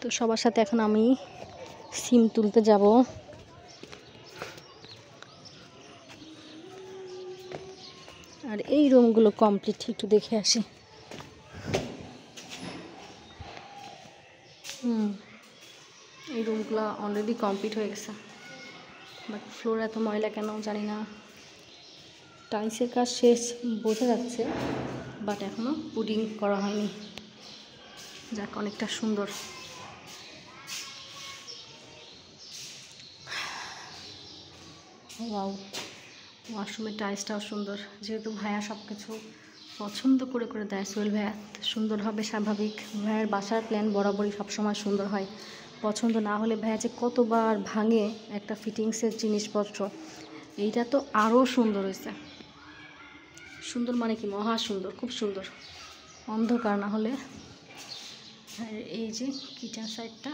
তো সবার সাথে এখন আমি সিম তুলতে যাব। আর এই রুমগুলো কমপ্লিট, একটু দেখে আসি। এই রুমগুলো অলরেডি কমপ্লিট হয়ে গেছে, বাট ফ্লোর এত ময়লা কেন জানি না। টাইলসের কাজ শেষ বোঝা যাচ্ছে, বাট এখনও পুডিং করা হয়নি। যাক, অনেকটা সুন্দর। ওয়াও, ওয়াশরুমের টাইলসটাও সুন্দর। যেহেতু ভাইয়া সব কিছু পছন্দ করে করে দেয়, সোহেল ভাইয়া সুন্দর হবে স্বাভাবিক। ভাইয়ার বাসার প্ল্যান বরাবরই সবসময় সুন্দর হয়। পছন্দ না হলে ভাইয়া যে কতবার ভাঙে একটা ফিটিংসের জিনিসপত্র। এইটা তো আরও সুন্দর হয়েছে। সুন্দর মানে কি, মহা সুন্দর, খুব সুন্দর। অন্ধকার না হলে। আর এই যে কিচেন সাইডটা